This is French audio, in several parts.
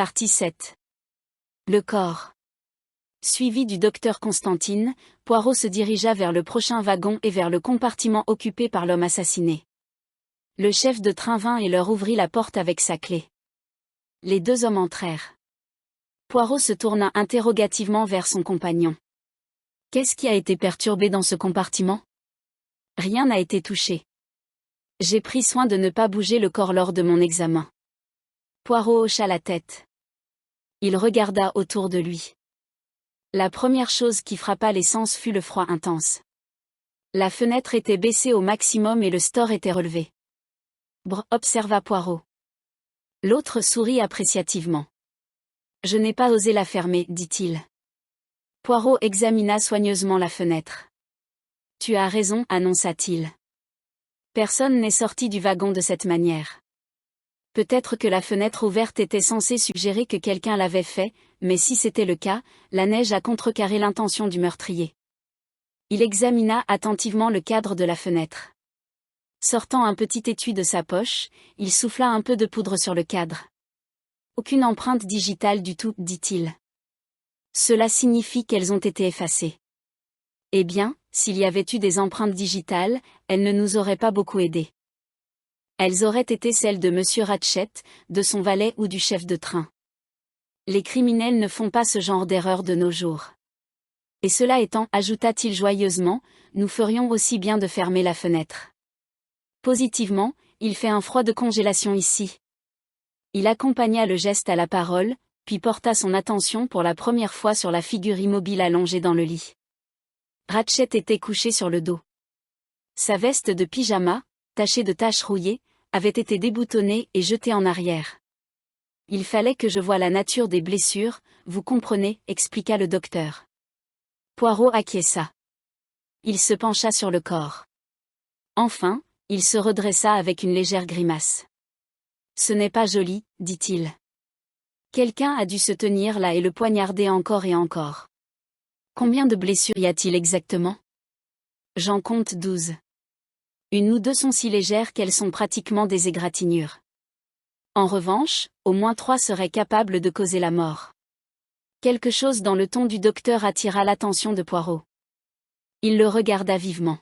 Partie 7. Le corps. Suivi du docteur Constantine, Poirot se dirigea vers le prochain wagon et vers le compartiment occupé par l'homme assassiné. Le chef de train vint et leur ouvrit la porte avec sa clé. Les deux hommes entrèrent. Poirot se tourna interrogativement vers son compagnon. « Qu'est-ce qui a été perturbé dans ce compartiment ? » « Rien n'a été touché. J'ai pris soin de ne pas bouger le corps lors de mon examen. » Poirot hocha la tête. Il regarda autour de lui. La première chose qui frappa les sens fut le froid intense. La fenêtre était baissée au maximum et le store était relevé. Brr, observa Poirot. L'autre sourit appréciativement. « Je n'ai pas osé la fermer, dit-il. » Poirot examina soigneusement la fenêtre. « Tu as raison, annonça-t-il. Personne n'est sorti du wagon de cette manière. Peut-être que la fenêtre ouverte était censée suggérer que quelqu'un l'avait fait, mais si c'était le cas, la neige a contrecarré l'intention du meurtrier. » Il examina attentivement le cadre de la fenêtre. Sortant un petit étui de sa poche, il souffla un peu de poudre sur le cadre. « Aucune empreinte digitale du tout, dit-il. Cela signifie qu'elles ont été effacées. Eh bien, s'il y avait eu des empreintes digitales, elles ne nous auraient pas beaucoup aidés. Elles auraient été celles de Monsieur Ratchett, de son valet ou du chef de train. Les criminels ne font pas ce genre d'erreur de nos jours. Et cela étant, ajouta-t-il joyeusement, nous ferions aussi bien de fermer la fenêtre. Positivement, il fait un froid de congélation ici. » Il accompagna le geste à la parole, puis porta son attention pour la première fois sur la figure immobile allongée dans le lit. Ratchett était couché sur le dos. Sa veste de pyjama, tachée de taches rouillées, avait été déboutonnée et jetée en arrière. « Il fallait que je voie la nature des blessures, vous comprenez, expliqua le docteur. Poirot acquiesça. Il se pencha sur le corps. Enfin, il se redressa avec une légère grimace. « Ce n'est pas joli, dit-il. Quelqu'un a dû se tenir là et le poignarder encore et encore. Combien de blessures y a-t-il exactement ? J'en compte 12. Une ou deux sont si légères qu'elles sont pratiquement des égratignures. En revanche, au moins 3 seraient capables de causer la mort. » Quelque chose dans le ton du docteur attira l'attention de Poirot. Il le regarda vivement.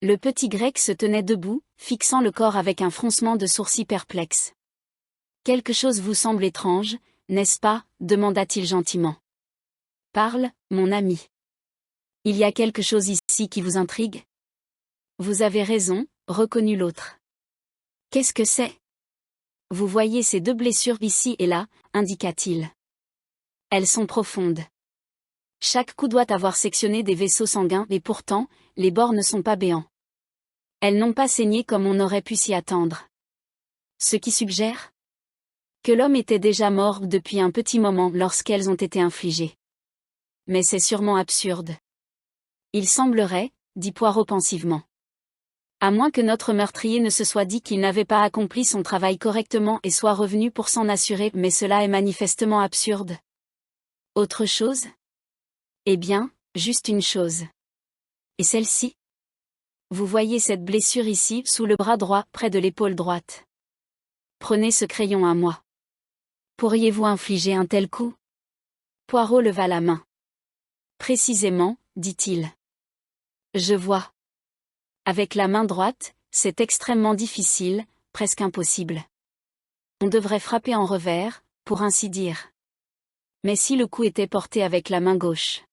Le petit grec se tenait debout, fixant le corps avec un froncement de sourcils perplexe. « Quelque chose vous semble étrange, n'est-ce pas ? Demanda-t-il gentiment. « Parle, mon ami. Il y a quelque chose ici qui vous intrigue ? » Vous avez raison, reconnut l'autre. Qu'est-ce que c'est ? Vous voyez ces 2 blessures ici et là, indiqua-t-il. Elles sont profondes. Chaque coup doit avoir sectionné des vaisseaux sanguins et pourtant, les bords ne sont pas béants. Elles n'ont pas saigné comme on aurait pu s'y attendre. Ce qui suggère que l'homme était déjà mort depuis un petit moment lorsqu'elles ont été infligées. Mais c'est sûrement absurde. Il semblerait, dit Poirot pensivement. À moins que notre meurtrier ne se soit dit qu'il n'avait pas accompli son travail correctement et soit revenu pour s'en assurer, mais cela est manifestement absurde. Autre chose ? Eh bien, juste une chose. Et celle-ci ? Vous voyez cette blessure ici, sous le bras droit, près de l'épaule droite. Prenez ce crayon à moi. Pourriez-vous infliger un tel coup ? Poirot leva la main. Précisément, dit-il. Je vois. Avec la main droite, c'est extrêmement difficile, presque impossible. On devrait frapper en revers, pour ainsi dire. Mais si le coup était porté avec la main gauche ?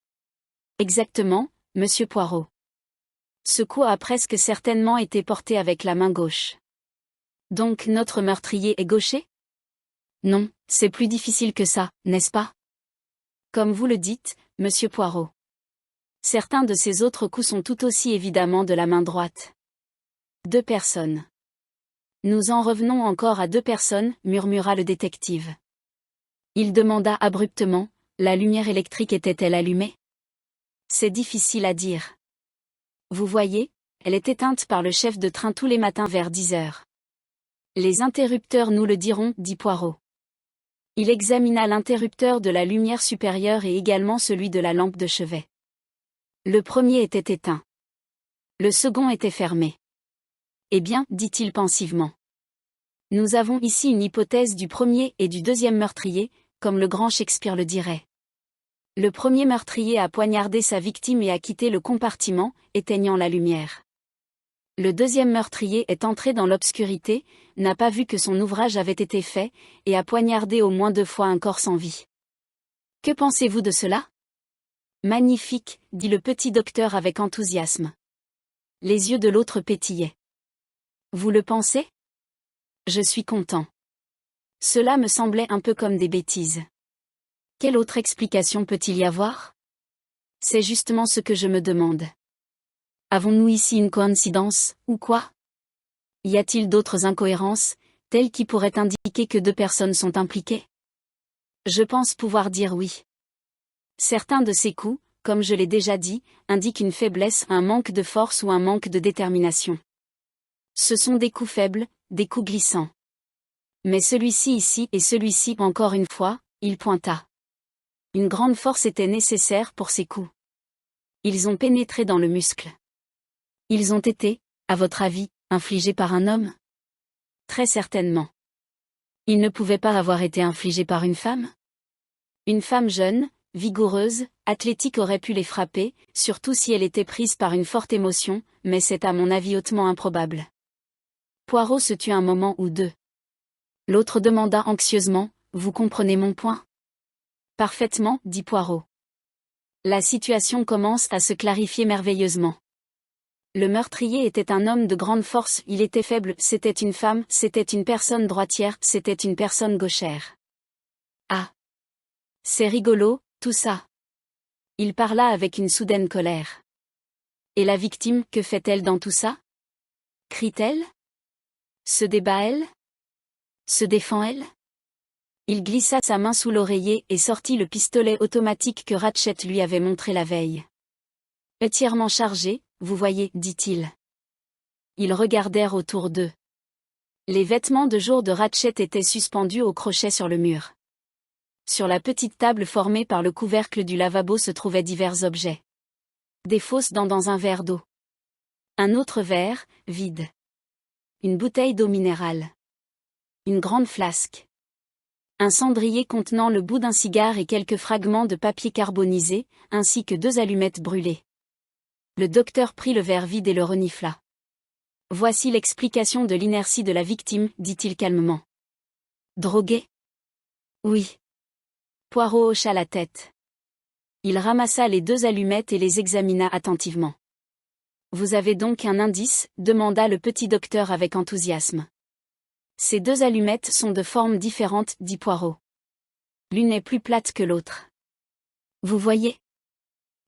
Exactement, monsieur Poirot. Ce coup a presque certainement été porté avec la main gauche. Donc notre meurtrier est gaucher ? Non, c'est plus difficile que ça, n'est-ce pas ? Comme vous le dites, monsieur Poirot. Certains de ces autres coups sont tout aussi évidemment de la main droite. 2 personnes. Nous en revenons encore à 2 personnes, murmura le détective. Il demanda abruptement, la lumière électrique était-elle allumée ? C'est difficile à dire. Vous voyez, elle est éteinte par le chef de train tous les matins vers 10 heures. Les interrupteurs nous le diront, dit Poirot. Il examina l'interrupteur de la lumière supérieure et également celui de la lampe de chevet. Le premier était éteint. Le second était fermé. Eh bien, dit-il pensivement. Nous avons ici une hypothèse du premier et du deuxième meurtrier, comme le grand Shakespeare le dirait. Le premier meurtrier a poignardé sa victime et a quitté le compartiment, éteignant la lumière. Le deuxième meurtrier est entré dans l'obscurité, n'a pas vu que son ouvrage avait été fait, et a poignardé au moins 2 fois un corps sans vie. Que pensez-vous de cela? Magnifique, dit le petit docteur avec enthousiasme. Les yeux de l'autre pétillaient. Vous le pensez? Je suis content. Cela me semblait un peu comme des bêtises. Quelle autre explication peut-il y avoir? C'est justement ce que je me demande. Avons-nous ici une coïncidence, ou quoi? Y a-t-il d'autres incohérences, telles qui pourraient indiquer que 2 personnes sont impliquées? Je pense pouvoir dire oui. Certains de ces coups, comme je l'ai déjà dit, indiquent une faiblesse, un manque de force ou un manque de détermination. Ce sont des coups faibles, des coups glissants. Mais celui-ci ici et celui-ci encore une fois, il pointa. Une grande force était nécessaire pour ces coups. Ils ont pénétré dans le muscle. Ils ont été, à votre avis, infligés par un homme? Très certainement. Ils ne pouvaient pas avoir été infligés par une femme? Une femme jeune, vigoureuse, athlétique aurait pu les frapper, surtout si elle était prise par une forte émotion, mais c'est à mon avis hautement improbable. Poirot se tut un moment ou 2. L'autre demanda anxieusement, vous comprenez mon point? Parfaitement, dit Poirot. La situation commence à se clarifier merveilleusement. Le meurtrier était un homme de grande force, il était faible, c'était une femme, c'était une personne droitière, c'était une personne gauchère. Ah! C'est rigolo, tout ça. Il parla avec une soudaine colère. Et la victime, que fait-elle dans tout ça? Crie-t-elle? Se débat-elle? Se défend-elle? Il glissa sa main sous l'oreiller et sortit le pistolet automatique que Ratchet lui avait montré la veille. Entièrement chargé, vous voyez, dit-il. Ils regardèrent autour d'eux. Les vêtements de jour de Ratchet étaient suspendus au crochet sur le mur. Sur la petite table formée par le couvercle du lavabo se trouvaient divers objets. Des fausses dents dans un verre d'eau. Un autre verre, vide. Une bouteille d'eau minérale. Une grande flasque. Un cendrier contenant le bout d'un cigare et quelques fragments de papier carbonisé, ainsi que 2 allumettes brûlées. Le docteur prit le verre vide et le renifla. Voici l'explication de l'inertie de la victime, dit-il calmement. Drogué? Oui. Poirot hocha la tête. Il ramassa les 2 allumettes et les examina attentivement. Vous avez donc un indice, demanda le petit docteur avec enthousiasme. Ces 2 allumettes sont de formes différentes, dit Poirot. L'une est plus plate que l'autre. Vous voyez?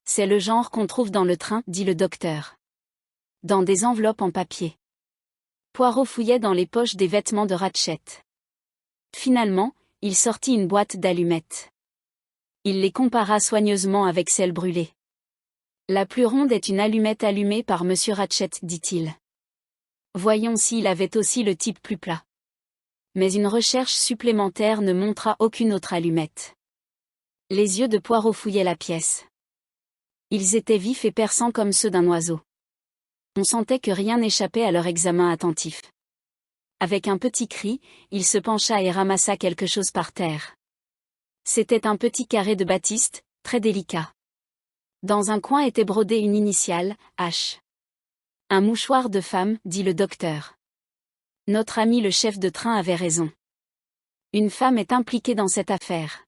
C'est le genre qu'on trouve dans le train, dit le docteur. Dans des enveloppes en papier. Poirot fouillait dans les poches des vêtements de Ratchet. Finalement, il sortit une boîte d'allumettes. Il les compara soigneusement avec celles brûlées. La plus ronde est une allumette allumée par Monsieur Ratchet, dit-il. Voyons s'il avait aussi le type plus plat. Mais une recherche supplémentaire ne montra aucune autre allumette. Les yeux de Poirot fouillaient la pièce. Ils étaient vifs et perçants comme ceux d'un oiseau. On sentait que rien n'échappait à leur examen attentif. Avec un petit cri, il se pencha et ramassa quelque chose par terre. C'était un petit carré de batiste, très délicat. Dans un coin était brodée une initiale, H. Un mouchoir de femme, dit le docteur. Notre ami le chef de train avait raison. Une femme est impliquée dans cette affaire.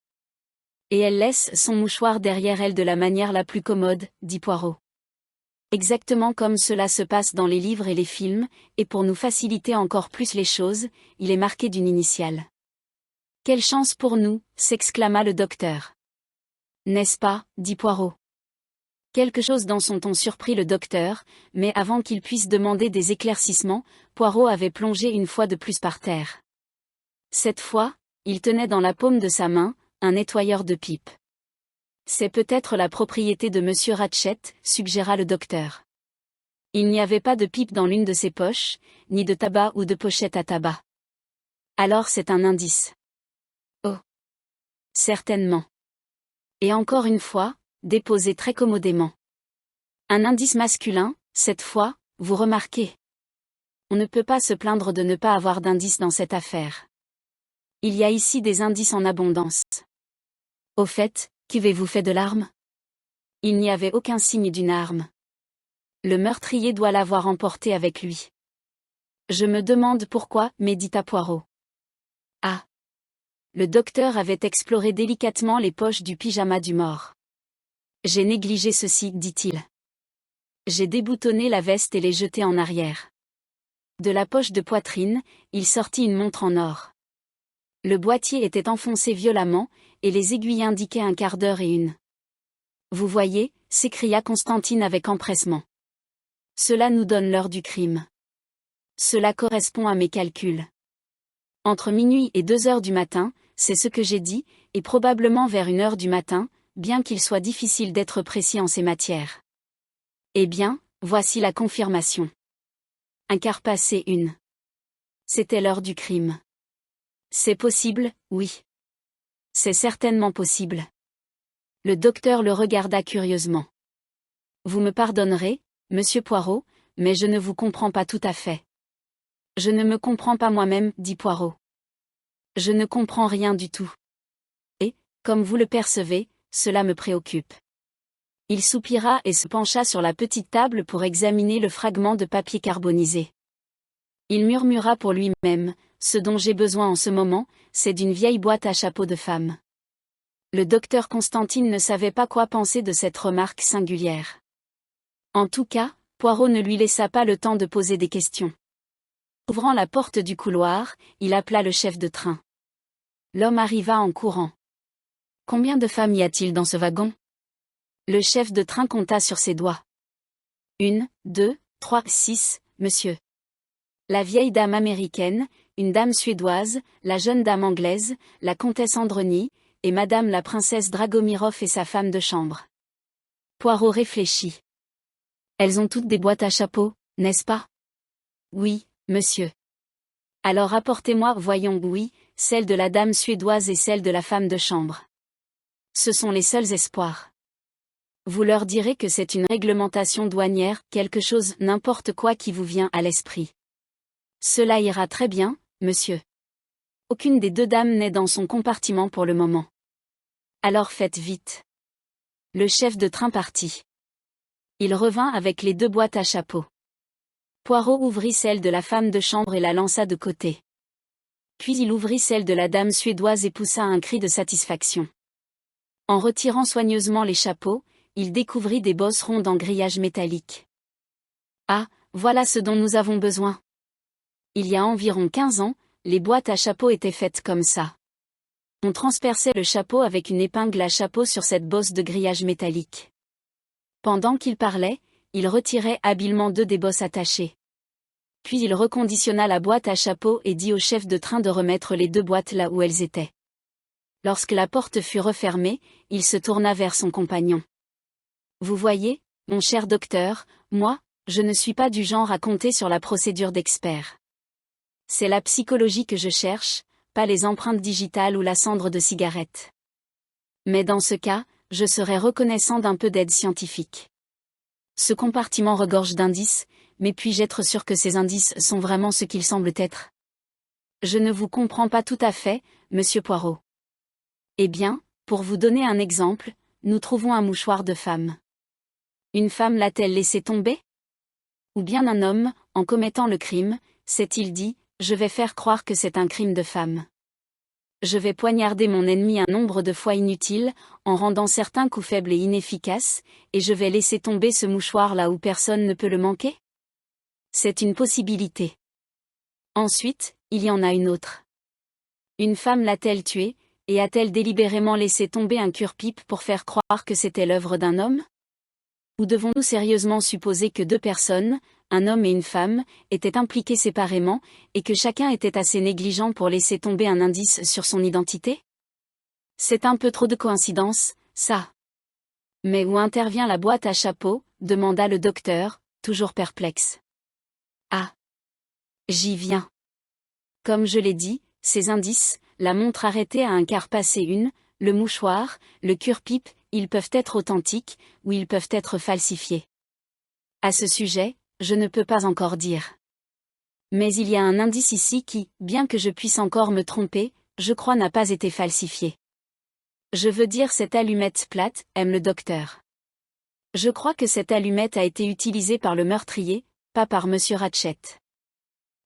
Et elle laisse son mouchoir derrière elle de la manière la plus commode, dit Poirot. Exactement comme cela se passe dans les livres et les films, et pour nous faciliter encore plus les choses, il est marqué d'une initiale. Quelle chance pour nous, s'exclama le docteur. N'est-ce pas, dit Poirot. Quelque chose dans son ton surprit le docteur, mais avant qu'il puisse demander des éclaircissements, Poirot avait plongé une fois de plus par terre. Cette fois, il tenait dans la paume de sa main, un nettoyeur de pipe. C'est peut-être la propriété de Monsieur Ratchet, suggéra le docteur. Il n'y avait pas de pipe dans l'une de ses poches, ni de tabac ou de pochette à tabac. Alors c'est un indice. Oh. Certainement. Et encore une fois, déposé très commodément. Un indice masculin, cette fois, vous remarquez. On ne peut pas se plaindre de ne pas avoir d'indices dans cette affaire. Il y a ici des indices en abondance. Au fait, qu'avez-vous fait de l'arme? Il n'y avait aucun signe d'une arme. Le meurtrier doit l'avoir emportée avec lui. Je me demande pourquoi, médita Poirot. Ah! Le docteur avait exploré délicatement les poches du pyjama du mort. J'ai négligé ceci, dit-il. J'ai déboutonné la veste et l'ai jetée en arrière. De la poche de poitrine, il sortit une montre en or. Le boîtier était enfoncé violemment, et les aiguilles indiquaient 1/4 d'heure et 1. Vous voyez, s'écria Constantine avec empressement. Cela nous donne l'heure du crime. Cela correspond à mes calculs. Entre minuit et 2 heures du matin, c'est ce que j'ai dit, et probablement vers 1 heure du matin, bien qu'il soit difficile d'être précis en ces matières. Eh bien, voici la confirmation. 1/4 passé 1. C'était l'heure du crime. C'est possible, oui. C'est certainement possible. Le docteur le regarda curieusement. Vous me pardonnerez, monsieur Poirot, mais je ne vous comprends pas tout à fait. Je ne me comprends pas moi-même, dit Poirot. Je ne comprends rien du tout. Et, comme vous le percevez, cela me préoccupe. Il soupira et se pencha sur la petite table pour examiner le fragment de papier carbonisé. Il murmura pour lui-même, ce dont j'ai besoin en ce moment, c'est d'une vieille boîte à chapeau de femme. Le docteur Constantine ne savait pas quoi penser de cette remarque singulière. En tout cas, Poirot ne lui laissa pas le temps de poser des questions. Ouvrant la porte du couloir, il appela le chef de train. L'homme arriva en courant. Combien de femmes y a-t-il dans ce wagon? Le chef de train compta sur ses doigts. 1, 2, 3, 6, monsieur. La vieille dame américaine, une dame suédoise, la jeune dame anglaise, la comtesse Androni, et madame la princesse Dragomirov et sa femme de chambre. Poirot réfléchit. Elles ont toutes des boîtes à chapeau, n'est-ce pas? Oui, monsieur. Alors apportez-moi, voyons, oui, celle de la dame suédoise et celle de la femme de chambre. Ce sont les seuls espoirs. Vous leur direz que c'est une réglementation douanière, quelque chose, n'importe quoi qui vous vient à l'esprit. Cela ira très bien, monsieur. Aucune des 2 dames n'est dans son compartiment pour le moment. Alors faites vite. Le chef de train partit. Il revint avec les 2 boîtes à chapeau. Poirot ouvrit celle de la femme de chambre et la lança de côté. Puis il ouvrit celle de la dame suédoise et poussa un cri de satisfaction. En retirant soigneusement les chapeaux, il découvrit des bosses rondes en grillage métallique. Ah, voilà ce dont nous avons besoin. Il y a environ 15 ans, les boîtes à chapeau étaient faites comme ça. On transperçait le chapeau avec une épingle à chapeau sur cette bosse de grillage métallique. Pendant qu'il parlait, il retirait habilement 2 des bosses attachées. Puis il reconditionna la boîte à chapeau et dit au chef de train de remettre les 2 boîtes là où elles étaient. Lorsque la porte fut refermée, il se tourna vers son compagnon. Vous voyez, mon cher docteur, moi, je ne suis pas du genre à compter sur la procédure d'expert. C'est la psychologie que je cherche, pas les empreintes digitales ou la cendre de cigarette. Mais dans ce cas, je serais reconnaissant d'un peu d'aide scientifique. Ce compartiment regorge d'indices, mais puis-je être sûr que ces indices sont vraiment ce qu'ils semblent être? Je ne vous comprends pas tout à fait, monsieur Poirot. Eh bien, pour vous donner un exemple, nous trouvons un mouchoir de femme. Une femme l'a-t-elle laissé tomber? Ou bien un homme, en commettant le crime, s'est-il dit, je vais faire croire que c'est un crime de femme. Je vais poignarder mon ennemi un nombre de fois inutile, en rendant certains coups faibles et inefficaces, et je vais laisser tomber ce mouchoir là où personne ne peut le manquer? C'est une possibilité. Ensuite, il y en a une autre. Une femme l'a-t-elle tué, et a-t-elle délibérément laissé tomber un cure-pipe pour faire croire que c'était l'œuvre d'un homme? Ou devons-nous sérieusement supposer que 2 personnes, un homme et une femme, étaient impliquées séparément, et que chacun était assez négligent pour laisser tomber un indice sur son identité? C'est un peu trop de coïncidence, ça. Mais où intervient la boîte à chapeau? Demanda le docteur, toujours perplexe. Ah! J'y viens. Comme je l'ai dit, ces indices, la montre arrêtée à 1/4 passé 1, le mouchoir, le cure-pipe, ils peuvent être authentiques, ou ils peuvent être falsifiés. À ce sujet, je ne peux pas encore dire. Mais il y a un indice ici qui, bien que je puisse encore me tromper, je crois n'a pas été falsifié. Je veux dire cette allumette plate, aime le docteur. Je crois que cette allumette a été utilisée par le meurtrier, pas par Monsieur Ratchet.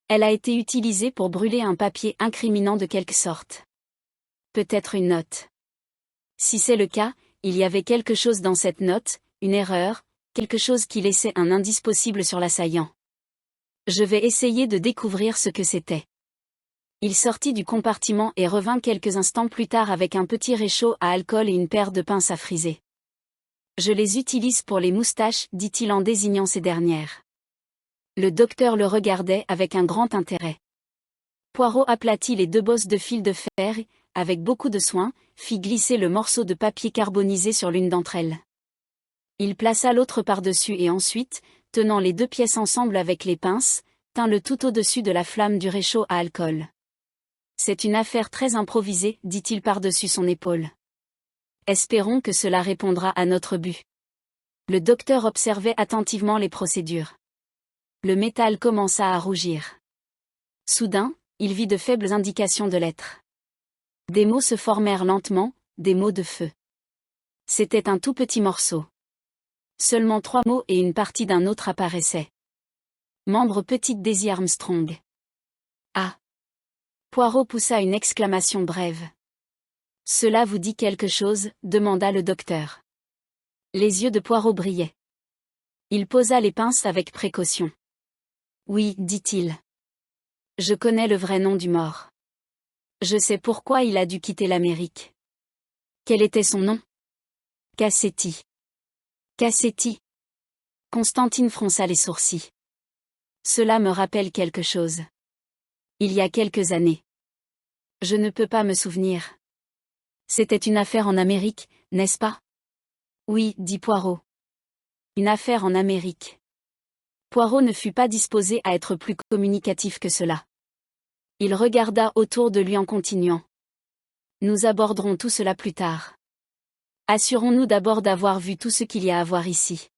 Elle a été utilisée pour brûler un papier incriminant de quelque sorte. Peut-être une note. Si c'est le cas, il y avait quelque chose dans cette note, une erreur, quelque chose qui laissait un indice possible sur l'assaillant. Je vais essayer de découvrir ce que c'était. Il sortit du compartiment et revint quelques instants plus tard avec un petit réchaud à alcool et une paire de pinces à friser. Je les utilise pour les moustaches, dit-il en désignant ces dernières. Le docteur le regardait avec un grand intérêt. Poirot aplatit les 2 bosses de fil de fer et, avec beaucoup de soin, fit glisser le morceau de papier carbonisé sur l'une d'entre elles. Il plaça l'autre par-dessus et ensuite, tenant les 2 pièces ensemble avec les pinces, tint le tout au-dessus de la flamme du réchaud à alcool. C'est une affaire très improvisée, dit-il par-dessus son épaule. Espérons que cela répondra à notre but. Le docteur observait attentivement les procédures. Le métal commença à rougir. Soudain, il vit de faibles indications de lettres. Des mots se formèrent lentement, des mots de feu. C'était un tout petit morceau. Seulement 3 mots et une partie d'un autre apparaissaient. Membre petite Daisy Armstrong. Ah! Poirot poussa une exclamation brève. Cela vous dit quelque chose, demanda le docteur. Les yeux de Poirot brillaient. Il posa les pinces avec précaution. Oui, dit-il. Je connais le vrai nom du mort. Je sais pourquoi il a dû quitter l'Amérique. Quel était son nom? Cassetti. Cassetti. Constantine fronça les sourcils. Cela me rappelle quelque chose. Il y a quelques années. Je ne peux pas me souvenir. C'était une affaire en Amérique, n'est-ce pas? Oui, dit Poirot. Une affaire en Amérique. Poirot ne fut pas disposé à être plus communicatif que cela. Il regarda autour de lui en continuant. Nous aborderons tout cela plus tard. Assurons-nous d'abord d'avoir vu tout ce qu'il y a à voir ici.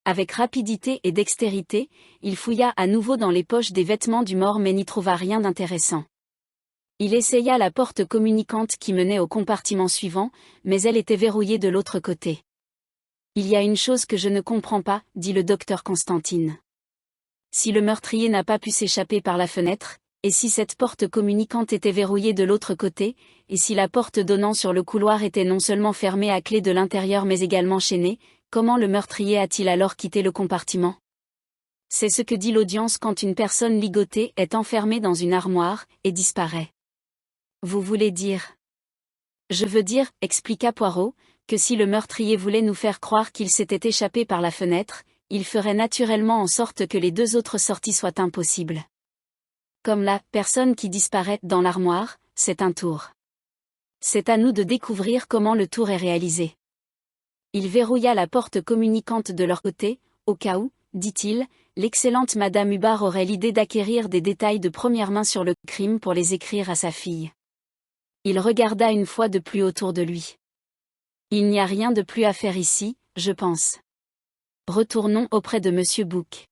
Avec rapidité et dextérité, il fouilla à nouveau dans les poches des vêtements du mort mais n'y trouva rien d'intéressant. Il essaya la porte communicante qui menait au compartiment suivant, mais elle était verrouillée de l'autre côté. Il y a une chose que je ne comprends pas, dit le docteur Constantine. Si le meurtrier n'a pas pu s'échapper par la fenêtre, et si cette porte communicante était verrouillée de l'autre côté, et si la porte donnant sur le couloir était non seulement fermée à clé de l'intérieur mais également chaînée, comment le meurtrier a-t-il alors quitté le compartiment? C'est ce que dit l'audience quand une personne ligotée est enfermée dans une armoire, et disparaît. Vous voulez dire? Je veux dire, expliqua Poirot, que si le meurtrier voulait nous faire croire qu'il s'était échappé par la fenêtre, il ferait naturellement en sorte que les 2 autres sorties soient impossibles. Comme la personne qui disparaît dans l'armoire, c'est un tour. C'est à nous de découvrir comment le tour est réalisé. Il verrouilla la porte communicante de leur côté, au cas où, dit-il, l'excellente Madame Hubbard aurait l'idée d'acquérir des détails de première main sur le crime pour les écrire à sa fille. Il regarda une fois de plus autour de lui. Il n'y a rien de plus à faire ici, je pense. Retournons auprès de Monsieur Bouc.